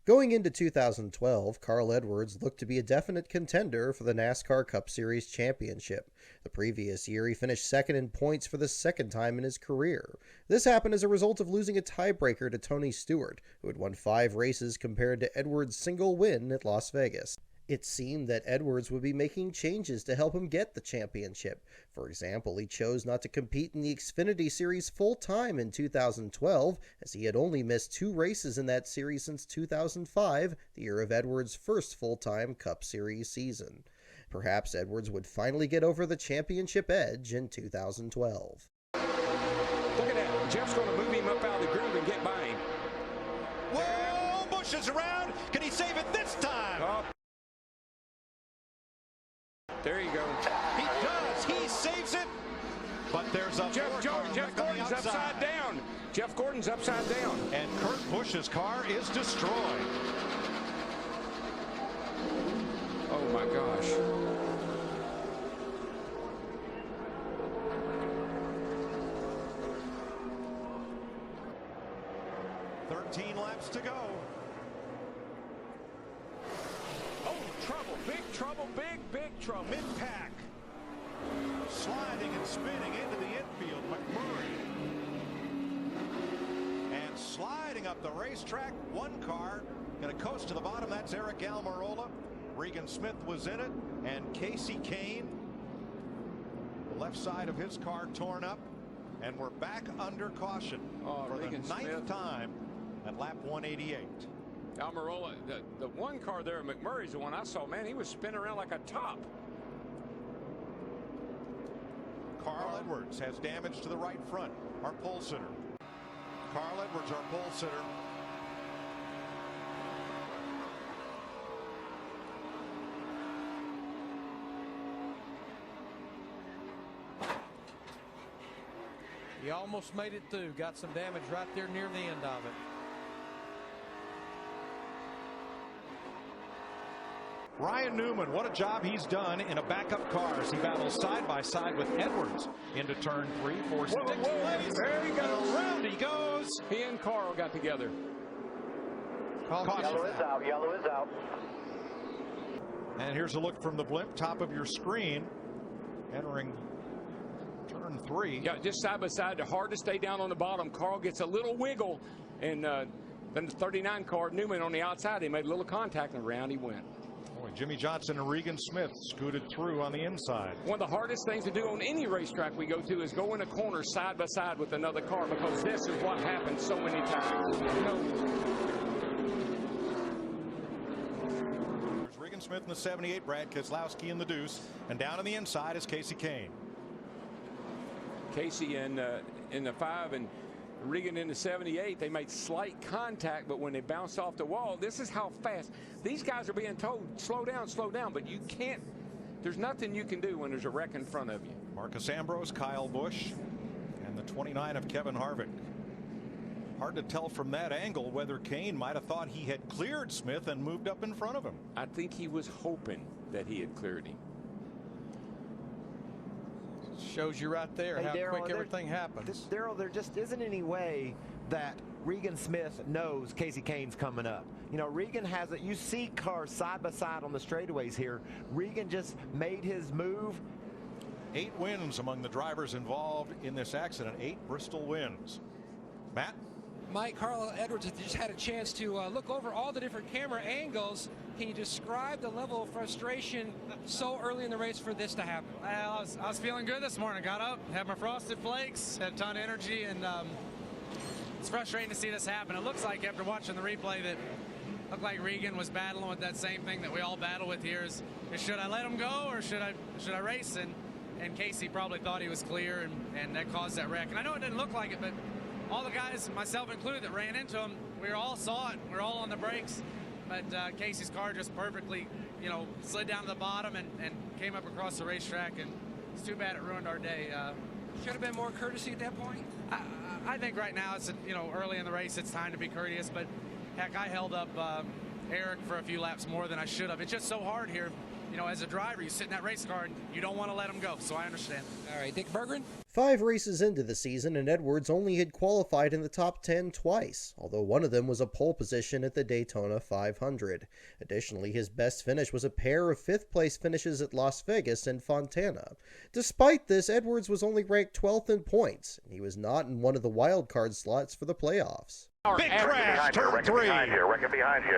Going into 2012, Carl Edwards looked to be a definite contender for the NASCAR Cup Series championship. The previous year, he finished second in points for the second time in his career. This happened as a result of losing a tiebreaker to Tony Stewart, who had won 5 races compared to Edwards' single win at Las Vegas. It seemed that Edwards would be making changes to help him get the championship. For example, he chose not to compete in the Xfinity Series full-time in 2012, as he had only missed 2 races in that series since 2005, the year of Edwards' first full-time Cup Series season. Perhaps Edwards would finally get over the championship edge in 2012. Look at that. Jeff's going to move him up out of the groove and get by him. Whoa! Busch is around. Can he save it this time? Oh. There you go. He does. He saves it. But there's a Jeff Gordon's upside down. Jeff Gordon's upside down. And Kurt Busch's car is destroyed. Oh my gosh. Laps to go. Oh, trouble. Big trouble. Big trouble. Mid-pack. Sliding and spinning into the infield. McMurray. And sliding up the racetrack. One car going to coast to the bottom. That's Erik Almirola. Regan Smith was in it. And Kasey Kahne. The left side of his car torn up. And we're back under caution for Regan the 9th time at lap 188. Almirola, the one car there, McMurray's the one I saw. Man, he was spinning around like a top. Carl Edwards has damage to the right front. Our pole sitter. Carl Edwards, our pole sitter. He almost made it through. Got some damage right there near the end of it. Ryan Newman, what a job he's done in a backup car as he battles side by side with Edwards into turn 3. For There he goes. Around he goes. He and Carl got together. Yellow is out. Yellow is out. And here's a look from the blimp, top of your screen, entering turn 3. Yeah, just side by side. Hard to stay down on the bottom. Carl gets a little wiggle, and then the 39 car, Newman on the outside, he made a little contact, and around he went. Boy, Jimmy Johnson and Regan Smith scooted through on the inside. One of the hardest things to do on any racetrack we go to is go in a corner side by side with another car, because this is what happens so many times. There's Regan Smith in the 78, Brad Keselowski in the deuce, and down on the inside is Kasey Kahne. Kasey in the 5 and Regan in the 78, they made slight contact, but when they bounced off the wall, this is how fast these guys are being told, slow down, but you can't. There's nothing you can do when there's a wreck in front of you. Marcus Ambrose, Kyle Busch, and the 29 of Kevin Harvick. Hard to tell from that angle whether Kahne might have thought he had cleared Smith and moved up in front of him. I think he was hoping that he had cleared him. Shows you right there how quick everything happens. Darrell, there just isn't any way that Regan Smith knows Kasey Kahne's coming up. You know, Regan has it. You see cars side by side on the straightaways here. Regan just made his move. 8 wins among the drivers involved in this accident. 8 Bristol wins. Matt? Mike, Carl Edwards just had a chance to look over all the different camera angles. Can you describe the level of frustration so early in the race for this to happen? Well, I was feeling good this morning. Got up, had my frosted flakes, had a ton of energy, and it's frustrating to see this happen. It looks like after watching the replay that looked like Regan was battling with that same thing that we all battle with here is should I let him go or should I race? And Kasey probably thought he was clear, and that caused that wreck. And I know it didn't look like it, but all the guys, myself included, that ran into him, we all saw it. We're all on the brakes. But Kasey's car just perfectly, slid down to the bottom and came up across the racetrack. And it's too bad it ruined our day. Should have been more courtesy at that point? I think right now it's, early in the race, it's time to be courteous. But, heck, I held up Erik for a few laps more than I should have. It's just so hard here. you know, as a driver, you sit in that race car and you don't want to let them go, so I understand. All right, Dick Berggren? 5 races into the season, and Edwards only had qualified in the top 10 twice, although one of them was a pole position at the Daytona 500. Additionally, his best finish was a pair of 5th-place finishes at Las Vegas and Fontana. Despite this, Edwards was only ranked 12th in points, and he was not in one of the wildcard slots for the playoffs. Big crash, turn 3.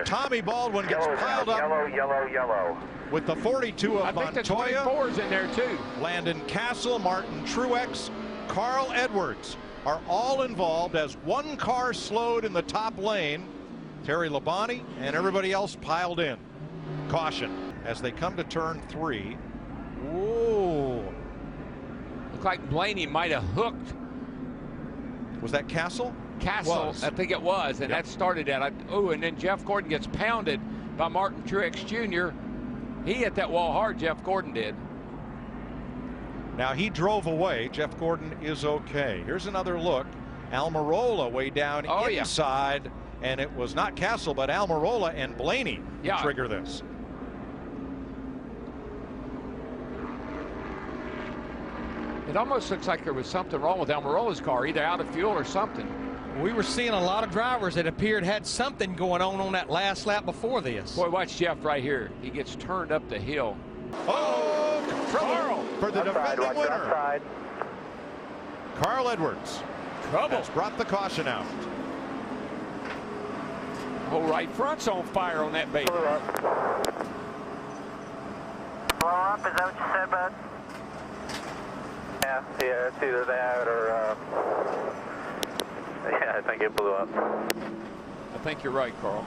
Tommy Baldwin gets piled up Yellow. with the 42 of I think the Montoya. 24's in there too. Landon Castle, Martin Truex, Carl Edwards are all involved as one car slowed in the top lane. Terry Labonte and everybody else piled in. Caution as they come to turn 3. Whoa. Looked like Blaney might have hooked Was that Castle? I think it was, and Yep. that started that. And then Jeff Gordon gets pounded by Martin Truex Jr. He hit that wall hard, Jeff Gordon did. Now he drove away. Jeff Gordon is okay. Here's another look. Almirola way down inside, and it was not Castle, but Almirola and Blaney who trigger this. It almost looks like there was something wrong with Almirola's car, either out of fuel or something. We were seeing a lot of drivers that appeared had something going on that last lap before this. Boy, watch Jeff right here. He gets turned up the hill. Oh, trouble for the defending winner. Carl Edwards has brought the caution out. Whole right front's on fire on that baby. Blow up, is that what you said, bud? Yeah, it's either that or, yeah, I think it blew up. I think you're right, Carl.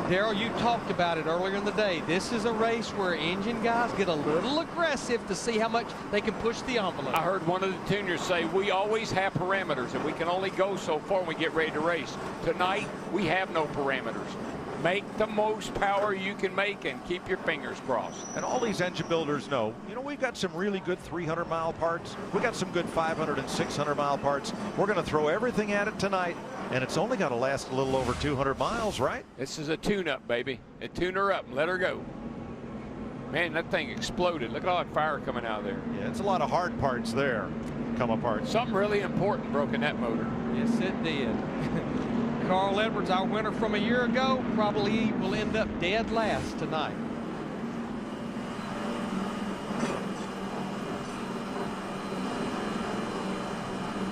Darrell, you talked about it earlier in the day. This is a race where engine guys get a little aggressive to see how much they can push the envelope. I heard one of the tuners say we always have parameters and we can only go so far when we get ready to race. Tonight, we have no parameters. Make the most power you can make and keep your fingers crossed. And all these engine builders know, you know, we've got some really good 300-mile parts. We got some good 500 and 600-mile parts. We're going to throw everything at it tonight, and it's only got to last a little over 200 miles, right? This is a tune-up, baby. And tune her up and let her go. Man, that thing exploded. Look at all that fire coming out of there. Yeah, it's a lot of hard parts there come apart. Something really important broke in that motor. Yes, it did. Carl Edwards, our winner from a year ago, probably will end up dead last tonight.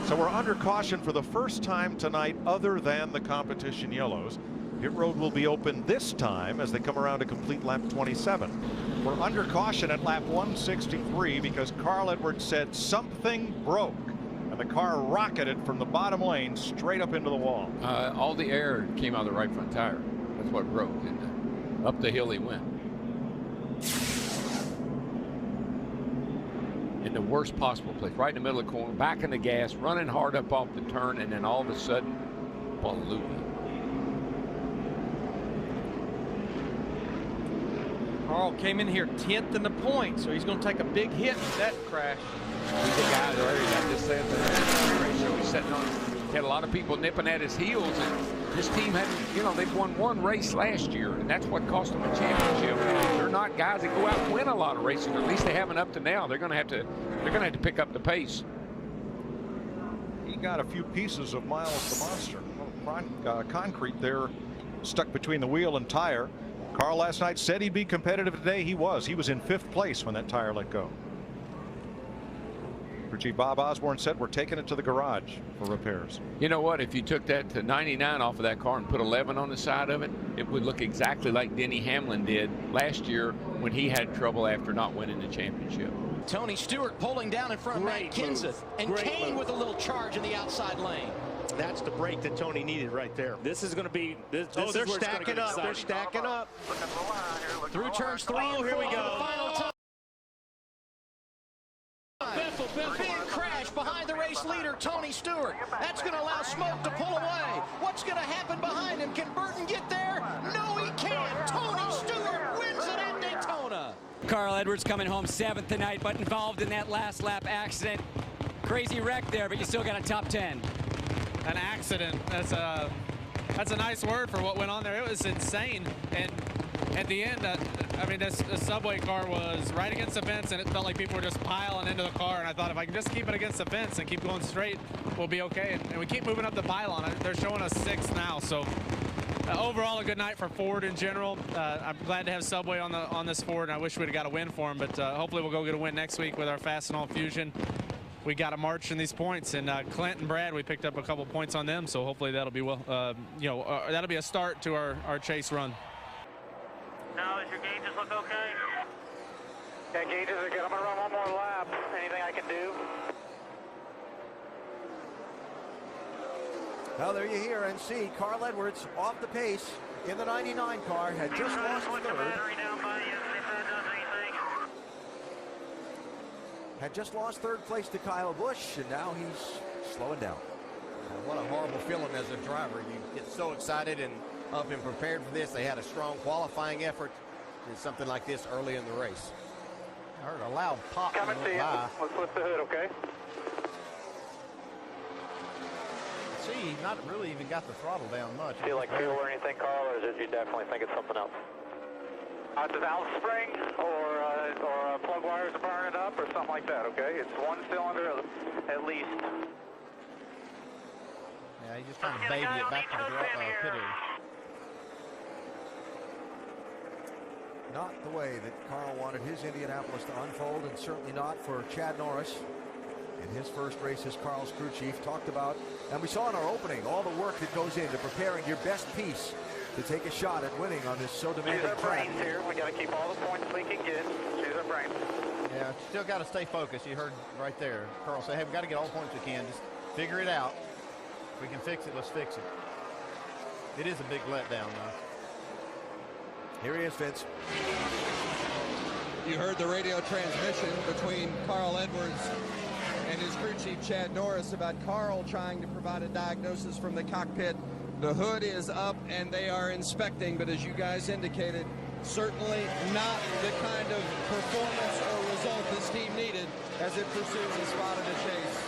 So we're under caution for the first time tonight other than the competition yellows. Pit road will be open this time as they come around to complete lap 27. We're under caution at lap 163 because Carl Edwards said something broke. And the car rocketed from the bottom lane straight up into the wall. All the air came out of the right front tire. That's what broke. And up the hill he went. In the worst possible place, right in the middle of the corner, back in the gas, running hard up off the turn, and then all of a sudden, balloon. Carl came in here 10th in the points, so he's going to take a big hit with that crash. He's the guy that already got this ratio. He's sitting on. He had a lot of people nipping at his heels, and this team had, you know, they've won one race last year, and that's what cost them a championship. They're not guys that go out and win a lot of races, or at least they haven't up to now. They're going to have to pick up the pace. He got a few pieces of Miles the Monster. Concrete there stuck between the wheel and tire. Carl last night said he'd be competitive today. He was in 5th place when that tire let go. Chief Bob Osborne said we're taking it to the garage for repairs. You know what? If you took that to 99 off of that car and put 11 on the side of it, it would look exactly like Denny Hamlin did last year when he had trouble after not winning the championship. Tony Stewart pulling down in front of Matt Kenseth, and Kane with a little charge in the outside lane. That's the break that Tony needed right there. This is going to be. This they're is where stacking up. They're stacking up. Through turns 3 and 4. Here we go. Final time. Big crash behind the race leader, Tony Stewart. That's going to allow smoke to pull away. What's going to happen behind him? Can Burton get there? No, he can't. Tony Stewart wins it at Daytona. Carl Edwards coming home 7th tonight, but involved in that last lap accident. Crazy wreck there, but you still got a top 10. An accident. That's a nice word for what went on there. It was insane. And at the end, I mean, this subway car was right against the fence, and it felt like people were just piling into the car. And I thought, if I can just keep it against the fence and keep going straight, we'll be okay. And we keep moving up the pylon. They're showing us 6th now. So overall, a good night for Ford in general. I'm glad to have Subway on this Ford, and I wish we'd have got a win for him. But hopefully, we'll go get a win next week with our Fastenal Fusion. We got to march in these points, and Clint and Brad, we picked up a couple points on them, so hopefully that'll be that'll be a start to our chase run. Now, does your gauges look okay? Yeah, gauges are good. I'm gonna run one more lap. Anything I can do? Well, there you hear and see Carl Edwards off the pace in the 99 car, had just lost third. Had just lost third place to Kyle Busch, and now he's slowing down. What a horrible feeling as a driver. You get so excited and up and prepared for this. They had a strong qualifying effort in something like this early in the race. I heard a loud pop. Coming to you. Let's lift the hood, okay? See, he's not really even got the throttle down much. Feel like fuel or anything, Carl, or did you definitely think it's something else? The valve spring or plug wires are burning up or something like that, okay? It's one cylinder at least. Yeah, he's just trying to baby it back to the pit area. Not the way that Carl wanted his Indianapolis to unfold, and certainly not for Chad Norris. In his first race as Carl's crew chief, talked about, and we saw in our opening, all the work that goes into preparing your best piece to take a shot at winning on this so demanding track. Here, we got to keep all the points we can get. Choose our brains. Yeah, still got to stay focused. You heard right there, Carl say, hey, we got to get all the points we can. Just figure it out. If we can fix it, let's fix it. It is a big letdown, though. Here he is, Vince. You heard the radio transmission between Carl Edwards and his crew chief, Chad Norris, about Carl trying to provide a diagnosis from the cockpit. The hood is up and they are inspecting, but as you guys indicated, certainly not the kind of performance or result this team needed as it pursues a spot in the chase.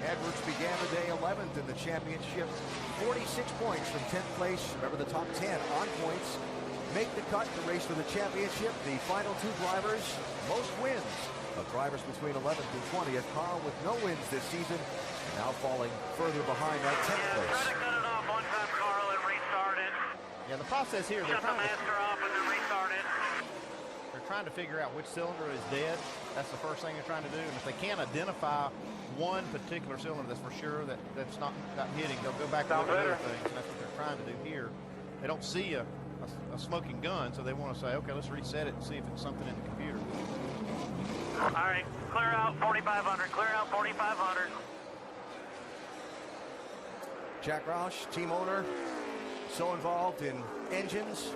Edwards began the day 11th in the championship, 46 points from 10th place. Remember, the top 10 on points make the cut to race for the championship. The final two drivers, most wins of drivers between 11th and 20th. Carl with no wins this season, now falling further behind that 10th place. Try to cut it off one time, Carl, and restart it. Yeah, the process here, Shut the master off and then restart it. They're trying to figure out which cylinder is dead. That's the first thing they're trying to do. And if they can't identify one particular cylinder that's for sure that's not hitting, they'll go back to look at other things. And that's what they're trying to do here. They don't see a smoking gun, so they want to say, okay, let's reset it and see if it's something in the computer. All right, clear out 4,500. Clear out 4,500. Jack Roush, team owner, so involved in engines.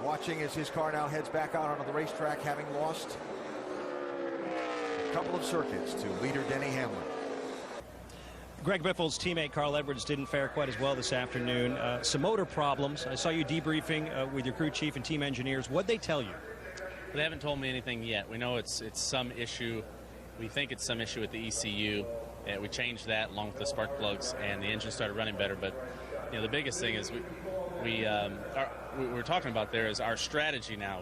Watching as his car now heads back out onto the racetrack, having lost a couple of circuits to leader Denny Hamlin. Greg Biffle's teammate Carl Edwards didn't fare quite as well this afternoon. Some motor problems. I saw you debriefing with your crew chief and team engineers. What'd they tell you? They haven't told me anything yet. We know it's some issue. We think it's some issue with the ECU. We changed that along with the spark plugs, and the engine started running better. But the biggest thing is we're talking about there is our strategy now.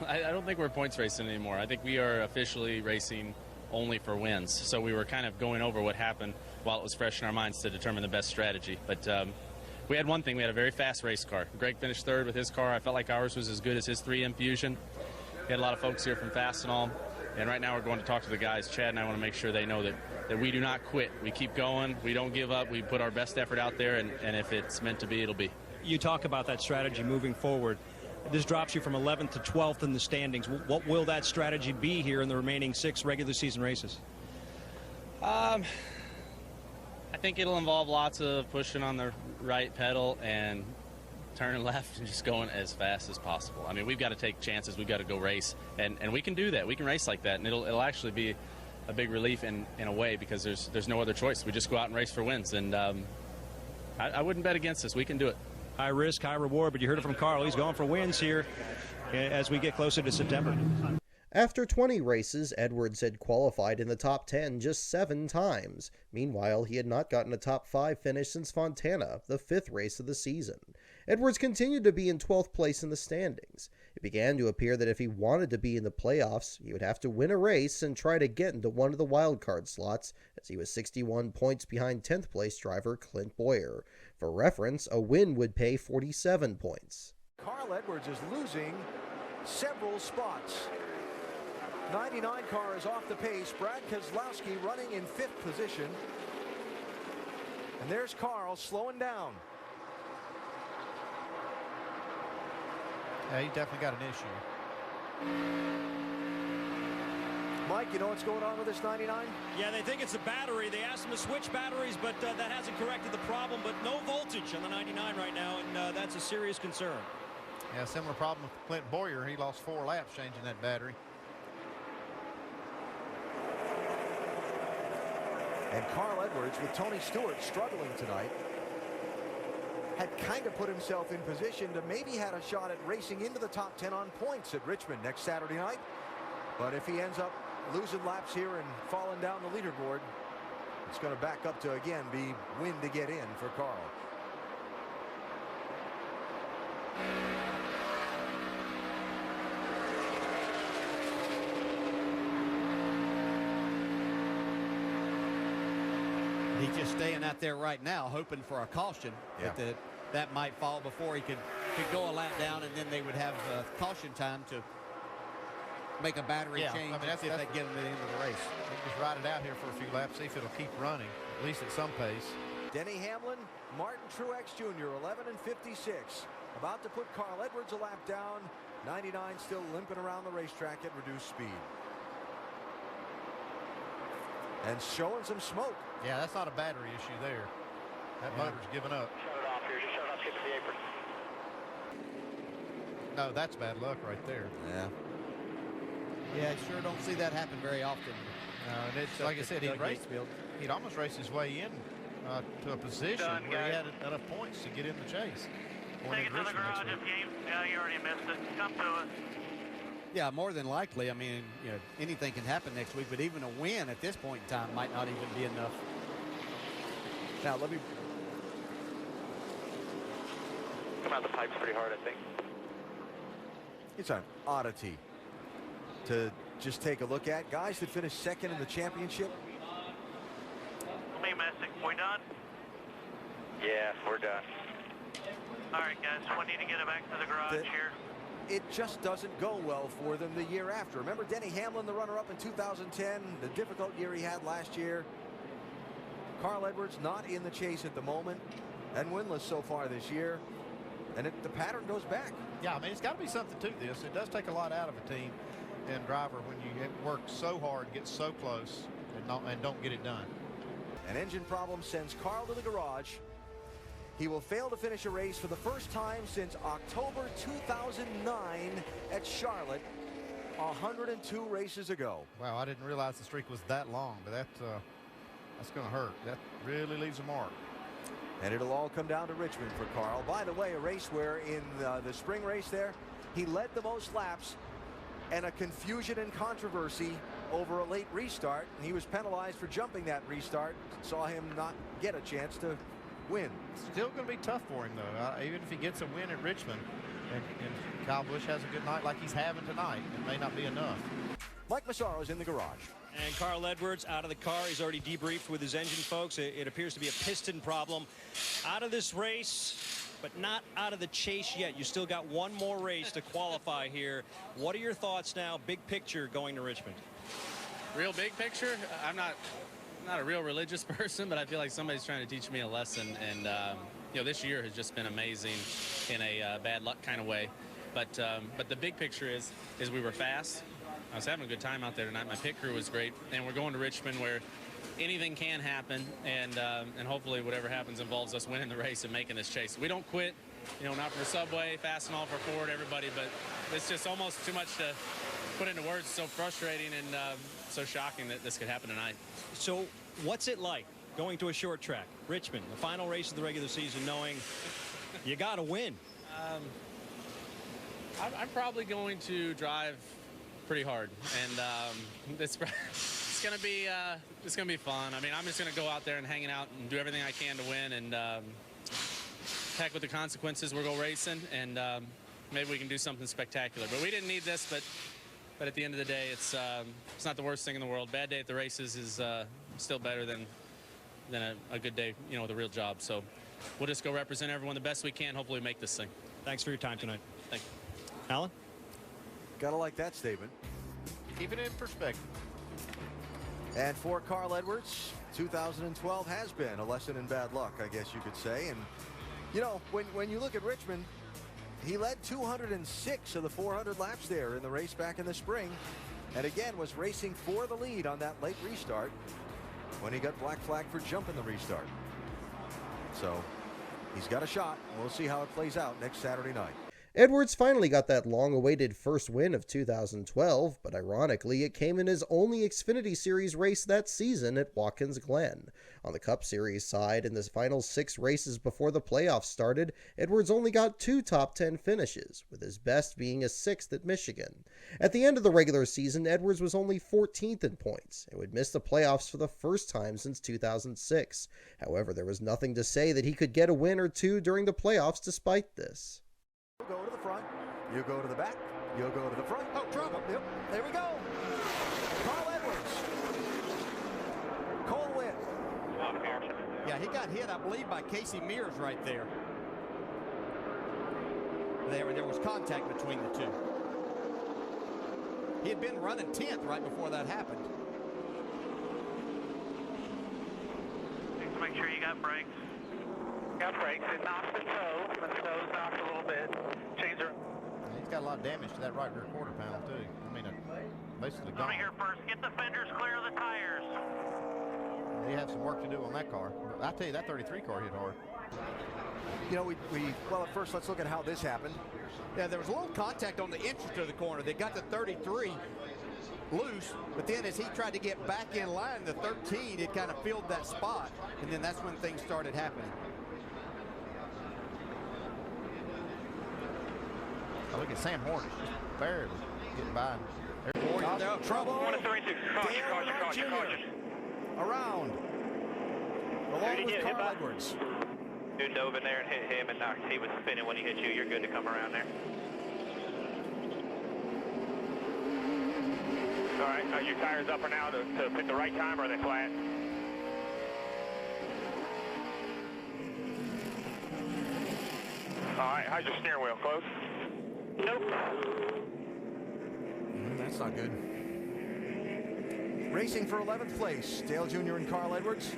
I don't think we're points racing anymore. I think we are officially racing only for wins. So we were kind of going over what happened while it was fresh in our minds to determine the best strategy. But we had one thing. We had a very fast race car. Greg finished third with his car. I felt like ours was as good as his 3M Fusion. We had a lot of folks here from Fastenal. And right now we're going to talk to the guys. Chad and I want to make sure they know that we do not quit. We keep going. We don't give up. We put our best effort out there, and if it's meant to be, it'll be. You talk about that strategy moving forward. This drops you from 11th to 12th in the standings. What will that strategy be here in the remaining 6 regular season races? I think it'll involve lots of pushing on the right pedal and turning left and just going as fast as possible. I mean, we've got to take chances. We've got to go race, and we can do that. We can race like that, and it'll actually be a big relief in a way, because there's no other choice. We just go out and race for wins, and I wouldn't bet against us. We can do it. High risk, high reward, but you heard it from Carl. He's going for wins here as we get closer to September. After 20 races, Edwards had qualified in the top 10 just 7 times. Meanwhile, he had not gotten a top 5 finish since Fontana, the 5th race of the season. Edwards continued to be in 12th place in the standings. It began to appear that if he wanted to be in the playoffs, he would have to win a race and try to get into one of the wildcard slots, as he was 61 points behind 10th place driver Clint Boyer. For reference, a win would pay 47 points. Carl Edwards is losing several spots. 99 car is off the pace. Brad Keselowski running in 5th position. And there's Carl slowing down. Yeah, he definitely got an issue. Mike, you know what's going on with this 99? Yeah, they think it's a battery. They asked him to switch batteries, but that hasn't corrected the problem. But no voltage on the 99 right now, and that's a serious concern. Yeah, similar problem with Clint Boyer. He lost 4 laps changing that battery. And Carl Edwards, with Tony Stewart struggling tonight, had kind of put himself in position to maybe had a shot at racing into the top 10 on points at Richmond next Saturday night. But if he ends up losing laps here and falling down the leaderboard, it's going to back up to, again, be win to get in for Carl. He's just staying out there right now, hoping for a caution. Yeah. That might fall before he could go a lap down, and then they would have caution time to make a battery change. I mean, if they get him to the end of the race. Just ride it out here for a few laps, see if it'll keep running, at least at some pace. Denny Hamlin, Martin Truex Jr., 11 and 56. About to put Carl Edwards a lap down. 99 still limping around the racetrack at reduced speed. And showing some smoke. Yeah, that's not a battery issue there. That motor's giving up. Shut it off here. Just shut it off. Get to the apron. No, that's bad luck right there. Yeah. Yeah, I sure don't see that happen very often. And it's like I said, he'd almost raced his way in to a position where he had enough points to get in the chase. Take it to the garage if you already missed it. Come to us. Yeah, more than likely. I mean, you know, anything can happen next week, but even a win at this point in time might not even be enough. Now, let me come out the pipes pretty hard, I think. It's an oddity to just take a look at. Guys that finished second in the championship. Hey, Messick, we done? Yeah, we're done. All right, guys, we need to get it back to the garage here. It just doesn't go well for them the year after. Remember Denny Hamlin, the runner-up in 2010, the difficult year he had last year. Carl Edwards not in the chase at the moment and winless so far this year. And the pattern goes back. Yeah, I mean, it's got to be something to this. It does take a lot out of a team and driver when you work so hard, get so close, and don't get it done. An engine problem sends Carl to the garage. He will fail to finish a race for the first time since October 2009 at Charlotte, 102 races ago. Wow, I didn't realize the streak was that long, but that's going to hurt. That really leaves a mark. And it'll all come down to Richmond for Carl. By the way, a race where in the spring race there, he led the most laps, and a confusion and controversy over a late restart, and he was penalized for jumping that restart. Saw him not get a chance to win. Still going to be tough for him, though. Even if he gets a win at Richmond, and Kyle Busch has a good night like he's having tonight, it may not be enough. Mike Massaro's in the garage. And Carl Edwards out of the car. He's already debriefed with his engine folks. It appears to be a piston problem. Out of this race, but not out of the chase yet. You still got one more race to qualify here. What are your thoughts now, big picture, going to Richmond? Real big picture? I'm not a real religious person, but I feel like somebody's trying to teach me a lesson. And you know, this year has just been amazing in a bad luck kind of way. But the big picture is we were fast. I was having a good time out there tonight. My pit crew was great, and we're going to Richmond where anything can happen, and hopefully whatever happens involves us winning the race and making this chase. We don't quit, you know, not for Subway, fast and all for Ford, everybody, but it's just almost too much to put into words. It's so frustrating and so shocking that this could happen tonight. So what's it like going to a short track, Richmond, the final race of the regular season, knowing you got to win? I'm probably going to drive pretty hard, and it's gonna be fun. I mean, I'm just gonna go out there and hang out and do everything I can to win, and heck with the consequences. We'll go racing, and maybe we can do something spectacular. But we didn't need this, but at the end of the day, it's not the worst thing in the world. Bad day at the races is still better than a good day, you know, with a real job. So we'll just go represent everyone the best we can. Hopefully make this thing. Thanks for your time tonight. Thank you. Alan? Gotta like that statement. Keep it in perspective. And for Carl Edwards, 2012 has been a lesson in bad luck, I guess you could say. And, you know, when you look at Richmond, he led 206 of the 400 laps there in the race back in the spring. And again, was racing for the lead on that late restart when he got black flag for jumping the restart. So he's got a shot. We'll see how it plays out next Saturday night. Edwards finally got that long-awaited first win of 2012, but ironically, it came in his only Xfinity Series race that season at Watkins Glen. On the Cup Series side, in the final 6 races before the playoffs started, Edwards only got 2 top 10 finishes, with his best being a 6th at Michigan. At the end of the regular season, Edwards was only 14th in points and would miss the playoffs for the first time since 2006. However, there was nothing to say that he could get a win or two during the playoffs despite this. You go to the front, you go to the back, you'll go to the front. Oh, trouble. Yep, there we go. Carl Edwards. Cole win. Yeah, he got hit, I believe, by Casey Mears right there. There was contact between the two. He had been running 10th right before that happened. Just make sure you got brakes. Got brakes. It knocks the toe. The toe's knocked a little bit. Change the... He's got a lot of damage to that right rear quarter panel, too. I mean, basically gone. Let me hear first. Get the fenders clear of the tires. He had some work to do on that car. But I tell you, that 33 car hit hard. You know, well, at first, let's look at how this happened. Yeah, there was a little contact on the entrance to the corner. They got the 33 loose, but then as he tried to get back in line, the 13, it kind of filled that spot, and then that's when things started happening. Oh, look at Sam Hornish, just barely getting by. Trouble. 1-32. Caution. Around. Along with Carl Edwards. Dude dove in there and hit him, and he was spinning when he hit you. You're good to come around there. All right, are your tires up or now to pick the right time, or are they flat? All right, how's your steering wheel? Close? Nope. That's not good. Racing for 11th place, Dale Jr. and Carl Edwards.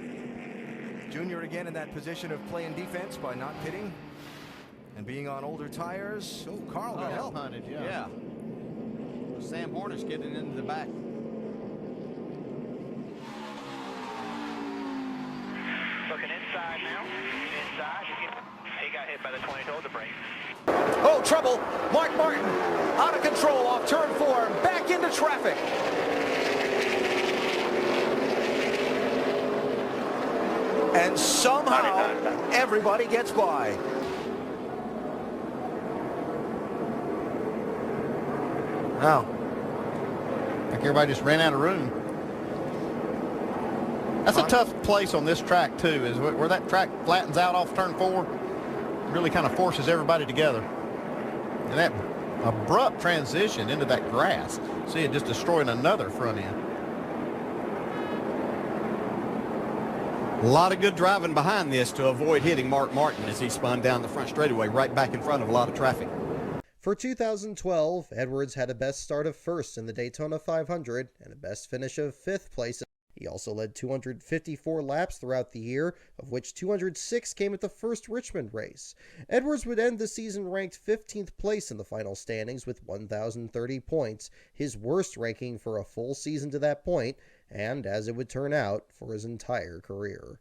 Jr. again in that position of playing defense by not pitting and being on older tires. Oh, Carl got help. Punted, Yeah. Sam Hornish getting into the back. Looking inside now. Inside. He got hit by the 20 to the brake. Oh, trouble. Mark Martin out of control off turn 4. Back into traffic. And somehow everybody gets by. Wow. I think everybody just ran out of room. That's a tough place on this track, too, is where that track flattens out off turn 4. Really kind of forces everybody together. And that abrupt transition into that grass. See it just destroying another front end. A lot of good driving behind this to avoid hitting Mark Martin as he spun down the front straightaway right back in front of a lot of traffic. For 2012, Edwards had a best start of 1st in the Daytona 500 and a best finish of 5th place. He also led 254 laps throughout the year, of which 206 came at the first Richmond race. Edwards would end the season ranked 15th place in the final standings with 1,030 points, his worst ranking for a full season to that point, and as it would turn out, for his entire career.